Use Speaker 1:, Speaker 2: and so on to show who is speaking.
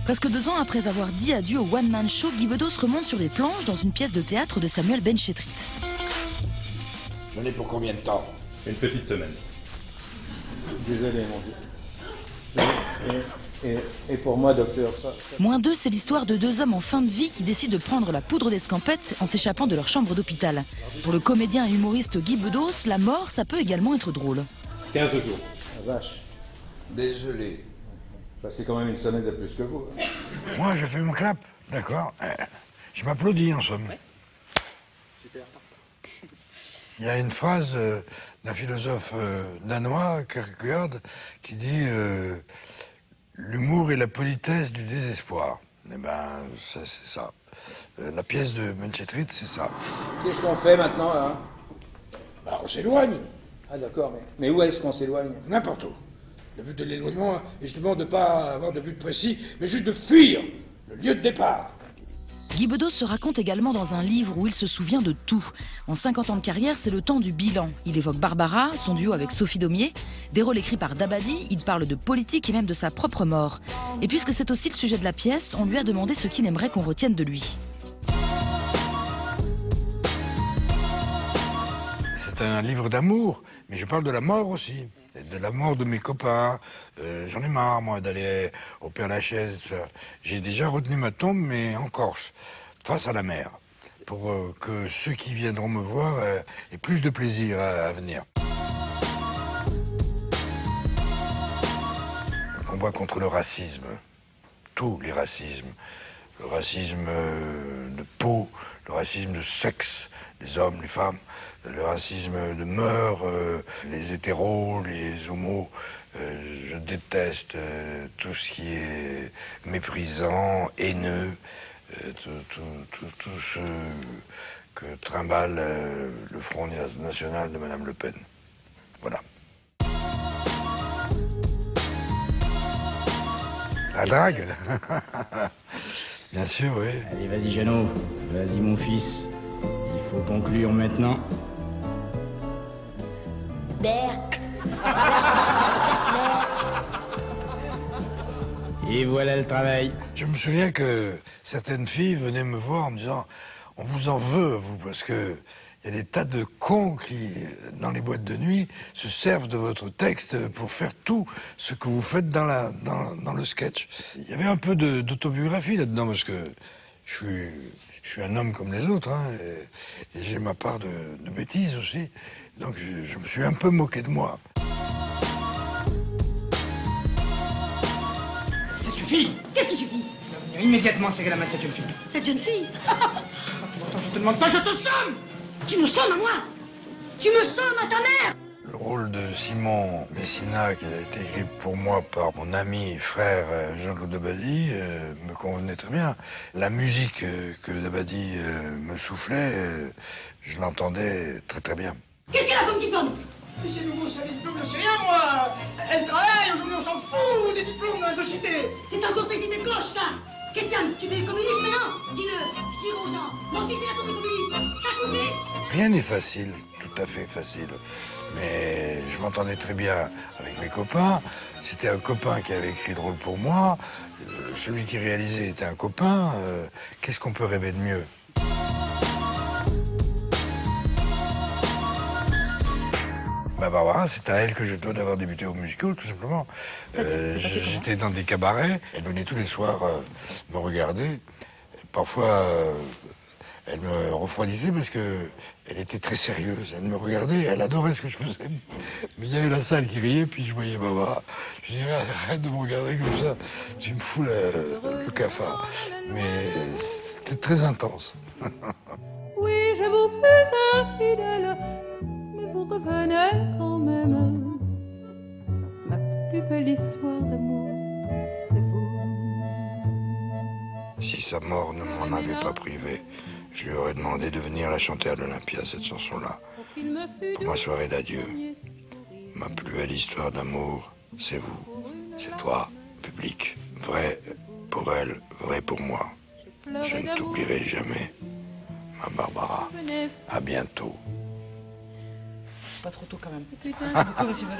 Speaker 1: Presque 2 ans après avoir dit adieu au one-man show, Guy Bedos remonte sur les planches dans une pièce de théâtre de Samuel Benchetrit.
Speaker 2: J'en ai pour combien de temps?
Speaker 3: Une petite semaine.
Speaker 4: Désolé, mon Dieu. Et pour moi, docteur, ça...
Speaker 1: -2, c'est l'histoire de 2 hommes en fin de vie qui décident de prendre la poudre d'escampette en s'échappant de leur chambre d'hôpital. Pour le comédien et humoriste Guy Bedos, la mort, ça peut également être drôle.
Speaker 3: 15 jours.
Speaker 4: La vache.
Speaker 2: Désolé.
Speaker 4: C'est quand même une semaine de plus que vous.
Speaker 5: Moi, je fais mon clap, d'accord. Je m'applaudis, en somme. Ouais. Super. Il y a une phrase d'un philosophe danois, Kierkegaard, qui dit l'humour est la politesse du désespoir. Eh ben, ça, c'est ça. La pièce de Benchetrit, c'est ça.
Speaker 4: Qu'est-ce qu'on fait maintenant, là?
Speaker 2: Bah, on s'éloigne.
Speaker 4: Ah, d'accord, mais où est-ce qu'on s'éloigne?
Speaker 2: N'importe où. Le but de l'éloignement est justement de ne pas avoir de but précis, mais juste de fuir le lieu de départ.
Speaker 1: Guy Bedos se raconte également dans un livre où il se souvient de tout. En 50 ans de carrière, c'est le temps du bilan. Il évoque Barbara, son duo avec Sophie Daumier, des rôles écrits par Dabadi, il parle de politique et même de sa propre mort. Et puisque c'est aussi le sujet de la pièce, on lui a demandé ce qu'il aimerait qu'on retienne de lui.
Speaker 5: C'est un livre d'amour, mais je parle de la mort aussi. De la mort de mes copains. J'en ai marre, moi, d'aller au Père-Lachaise. J'ai déjà retenu ma tombe, mais en Corse, face à la mer, pour que ceux qui viendront me voir aient plus de plaisir à venir. Un combat contre le racisme, tous les racismes. Le racisme de peau, le racisme de sexe, les hommes, les femmes, le racisme de mœurs, les hétéros, les homos. Je déteste tout ce qui est méprisant, haineux, tout ce que trimballe le Front National de Madame Le Pen. Voilà. La drague. Bien sûr, oui.
Speaker 6: Allez, vas-y, Jeannot. Vas-y, mon fils. Il faut conclure maintenant.
Speaker 7: Berk.
Speaker 6: Et voilà le travail.
Speaker 5: Je me souviens que certaines filles venaient me voir en me disant « On vous en veut, vous, parce que il y a des tas de cons qui, dans les boîtes de nuit, se servent de votre texte pour faire tout ce que vous faites dans le sketch. » Il y avait un peu d'autobiographie là-dedans, parce que je suis un homme comme les autres, hein, et j'ai ma part de bêtises aussi. Donc je me suis un peu moqué de moi.
Speaker 8: Ça suffit!
Speaker 7: Qu'est-ce qui suffit?
Speaker 8: Tu dois venir immédiatement serrer la main de cette jeune fille.
Speaker 7: Cette jeune fille?
Speaker 8: Pourtant, je te demande pas, je te somme!
Speaker 7: Tu me sommes à moi? Tu me sommes à ta mère?
Speaker 5: Le rôle de Simon Messina, qui a été écrit pour moi par mon ami et frère Jean-Claude Dabadi, me convenait très bien. La musique que Dabadi me soufflait, je l'entendais très très bien.
Speaker 7: Qu'est-ce qu'elle a comme diplôme?
Speaker 8: Mais c'est nouveau, ça, les diplômes, je sais rien, moi! Elle travaille, aujourd'hui, on s'en fout des diplômes dans la société!
Speaker 7: C'est encore tes idées de gauche, ça! Christiane, tu fais le communisme maintenant? Dis-le, je dis aux gens, mon fils est là comme le communiste, ça couvait!
Speaker 5: Rien n'est facile, tout à fait facile. Mais je m'entendais très bien avec mes copains. C'était un copain qui avait écrit le rôle pour moi. Celui qui réalisait était un copain. Qu'est-ce qu'on peut rêver de mieux? Bah Barbara, c'est à elle que je dois d'avoir débuté au musical, tout simplement. J'étais dans des cabarets. Elle venait tous les soirs me regarder. Parfois... elle me refroidissait parce que elle était très sérieuse. Elle me regardait, elle adorait ce que je faisais. Mais il y avait la salle qui riait, puis je voyais Baba. Je disais, arrête de me regarder comme ça, tu me fous le cafard. Mais c'était très intense.
Speaker 9: Oui, je vous fus infidèle, mais vous revenez quand même. Ma plus belle histoire d'amour, c'est vous.
Speaker 5: Si sa mort ne m'en avait pas privé, je lui aurais demandé de venir la chanter à l'Olympia, cette chanson-là, pour ma soirée d'adieu. Ma plus belle histoire d'amour, c'est vous, c'est toi, public. Vrai pour elle, vrai pour moi. Je ne t'oublierai jamais, ma Barbara. À bientôt.
Speaker 1: Pas trop tôt quand même. Merci beaucoup, monsieur Bedos.